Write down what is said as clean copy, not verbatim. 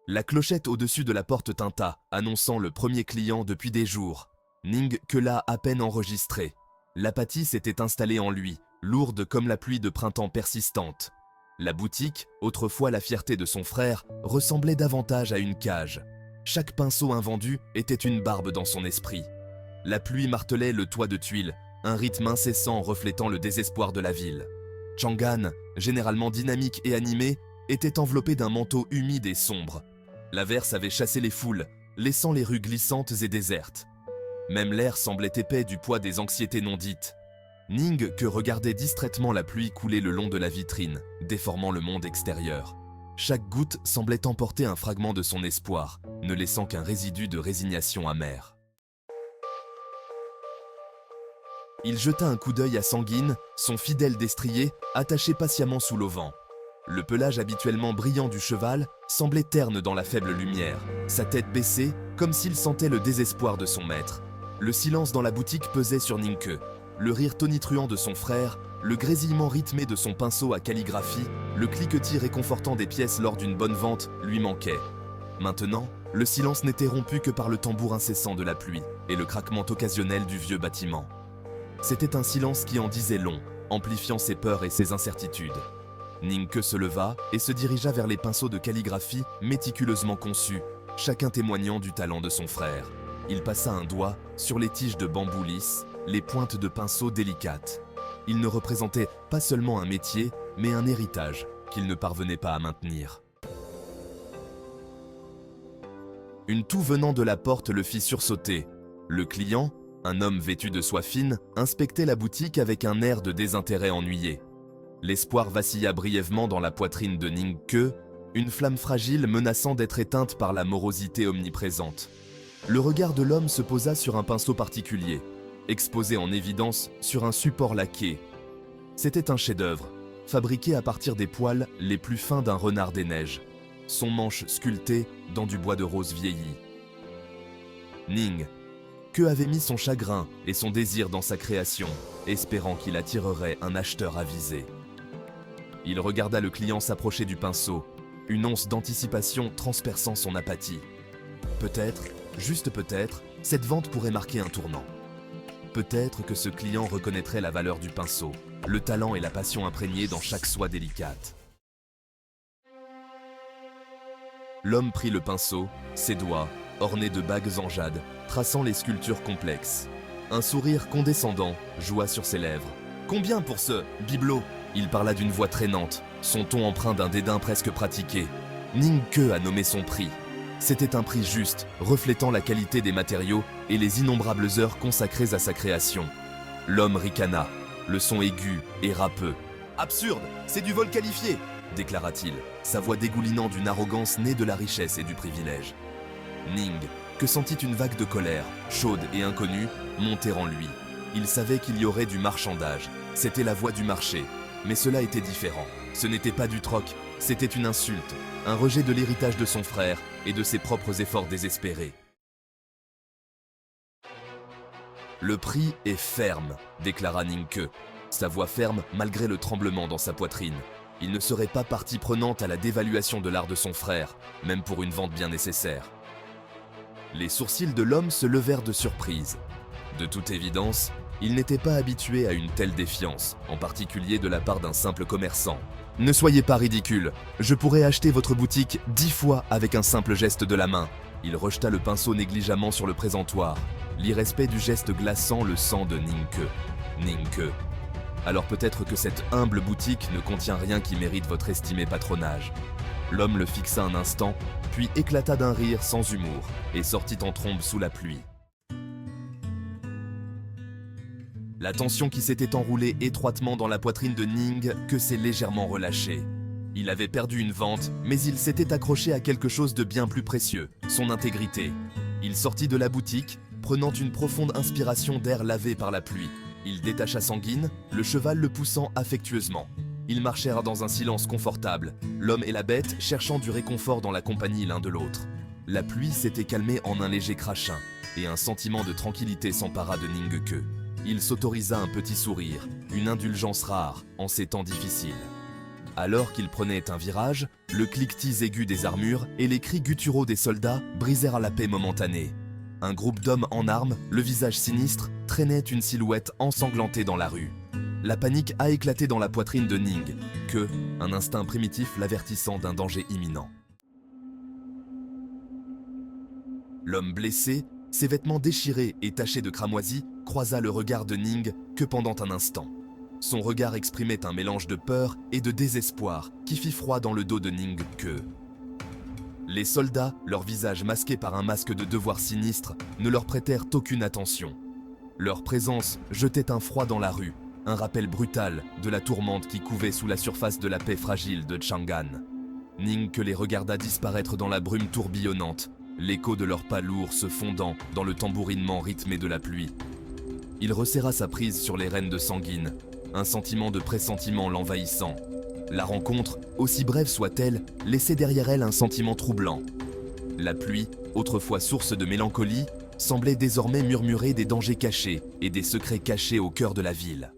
La clochette au-dessus de la porte tinta, annonçant le premier client depuis des jours. Ning Ke l'a à peine enregistré. L'apathie s'était installée en lui, lourde comme la pluie de printemps persistante. La boutique, autrefois la fierté de son frère, ressemblait davantage à une cage. Chaque pinceau invendu était une barbe dans son esprit. La pluie martelait le toit de tuiles, un rythme incessant reflétant le désespoir de la ville. Chang'an, généralement dynamique et animé, était enveloppé d'un manteau humide et sombre. L'averse avait chassé les foules, laissant les rues glissantes et désertes. Même l'air semblait épais du poids des anxiétés non dites. Ning Ke regardait distraitement la pluie couler le long de la vitrine, déformant le monde extérieur. Chaque goutte semblait emporter un fragment de son espoir, ne laissant qu'un résidu de résignation amère. Il jeta un coup d'œil à Sanguine, son fidèle destrier, attaché patiemment sous l'auvent. Le pelage habituellement brillant du cheval semblait terne dans la faible lumière, sa tête baissée, comme s'il sentait le désespoir de son maître. Le silence dans la boutique pesait sur Ning Ke. Le rire tonitruant de son frère, le grésillement rythmé de son pinceau à calligraphie, le cliquetis réconfortant des pièces lors d'une bonne vente lui manquaient. Maintenant, le silence n'était rompu que par le tambour incessant de la pluie et le craquement occasionnel du vieux bâtiment. C'était un silence qui en disait long, amplifiant ses peurs et ses incertitudes. Ning Ke se leva et se dirigea vers les pinceaux de calligraphie méticuleusement conçus, chacun témoignant du talent de son frère. Il passa un doigt sur les tiges de bambou lisse, les pointes de pinceau délicates. Il ne représentait pas seulement un métier, mais un héritage qu'il ne parvenait pas à maintenir. Une toux venant de la porte le fit sursauter. Le client, un homme vêtu de soie fine, inspectait la boutique avec un air de désintérêt ennuyé. L'espoir vacilla brièvement dans la poitrine de Ning Ke, une flamme fragile menaçant d'être éteinte par la morosité omniprésente. Le regard de l'homme se posa sur un pinceau particulier, exposé en évidence sur un support laqué. C'était un chef-d'œuvre, fabriqué à partir des poils les plus fins d'un renard des neiges, son manche sculpté dans du bois de rose vieilli. Ning Ke avait mis son chagrin et son désir dans sa création, espérant qu'il attirerait un acheteur avisé. Il regarda le client s'approcher du pinceau, une once d'anticipation transperçant son apathie. Peut-être, juste peut-être, cette vente pourrait marquer un tournant. Peut-être que ce client reconnaîtrait la valeur du pinceau, le talent et la passion imprégnés dans chaque soie délicate. L'homme prit le pinceau, ses doigts, ornés de bagues en jade, traçant les sculptures complexes. Un sourire condescendant joua sur ses lèvres. « Combien pour ce bibelot ?» Il parla d'une voix traînante, son ton empreint d'un dédain presque pratiqué. Ning Ke a nommé son prix. C'était un prix juste, reflétant la qualité des matériaux et les innombrables heures consacrées à sa création. L'homme ricana, le son aigu et râpeux. « Absurde, c'est du vol qualifié !» déclara-t-il, sa voix dégoulinant d'une arrogance née de la richesse et du privilège. Ning Ke sentit une vague de colère, chaude et inconnue, monter en lui. Il savait qu'il y aurait du marchandage, c'était la voie du marché. Mais cela était différent. Ce n'était pas du troc, c'était une insulte, un rejet de l'héritage de son frère et de ses propres efforts désespérés. Le prix est ferme, déclara Ning Ke, sa voix ferme malgré le tremblement dans sa poitrine. Il ne serait pas partie prenante à la dévaluation de l'art de son frère, même pour une vente bien nécessaire. Les sourcils de l'homme se levèrent de surprise. De toute évidence, il n'était pas habitué à une telle défiance, en particulier de la part d'un simple commerçant. « Ne soyez pas ridicule, je pourrais acheter votre boutique 10 fois avec un simple geste de la main. » Il rejeta le pinceau négligemment sur le présentoir. L'irrespect du geste glaçant le sang de Ning Ke. Ning Ke. Alors peut-être que cette humble boutique ne contient rien qui mérite votre estimé patronage. L'homme le fixa un instant, puis éclata d'un rire sans humour et sortit en trombe sous la pluie. La tension qui s'était enroulée étroitement dans la poitrine de Ning Ke s'est légèrement relâchée. Il avait perdu une vente, mais il s'était accroché à quelque chose de bien plus précieux, son intégrité. Il sortit de la boutique, prenant une profonde inspiration d'air lavé par la pluie. Il détacha Sanguine, le cheval le poussant affectueusement. Ils marchèrent dans un silence confortable, l'homme et la bête cherchant du réconfort dans la compagnie l'un de l'autre. La pluie s'était calmée en un léger crachin, et un sentiment de tranquillité s'empara de Ning Ke. Il s'autorisa un petit sourire, une indulgence rare en ces temps difficiles. Alors qu'il prenait un virage, le cliquetis aigu des armures et les cris gutturaux des soldats brisèrent la paix momentanée. Un groupe d'hommes en armes, le visage sinistre, traînait une silhouette ensanglantée dans la rue. La panique a éclaté dans la poitrine de Ning, un instinct primitif l'avertissant d'un danger imminent. L'homme blessé, ses vêtements déchirés et tachés de cramoisi, croisa le regard de Ning que pendant un instant. Son regard exprimait un mélange de peur et de désespoir qui fit froid dans le dos de Ning que. Les soldats, leurs visages masqués par un masque de devoir sinistre, ne leur prêtèrent aucune attention. Leur présence jetait un froid dans la rue, un rappel brutal de la tourmente qui couvait sous la surface de la paix fragile de Chang'an. Ning que les regarda disparaître dans la brume tourbillonnante, l'écho de leurs pas lourds se fondant dans le tambourinement rythmé de la pluie. Il resserra sa prise sur les rênes de Sanguine, un sentiment de pressentiment l'envahissant. La rencontre, aussi brève soit-elle, laissait derrière elle un sentiment troublant. La pluie, autrefois source de mélancolie, semblait désormais murmurer des dangers cachés et des secrets cachés au cœur de la ville.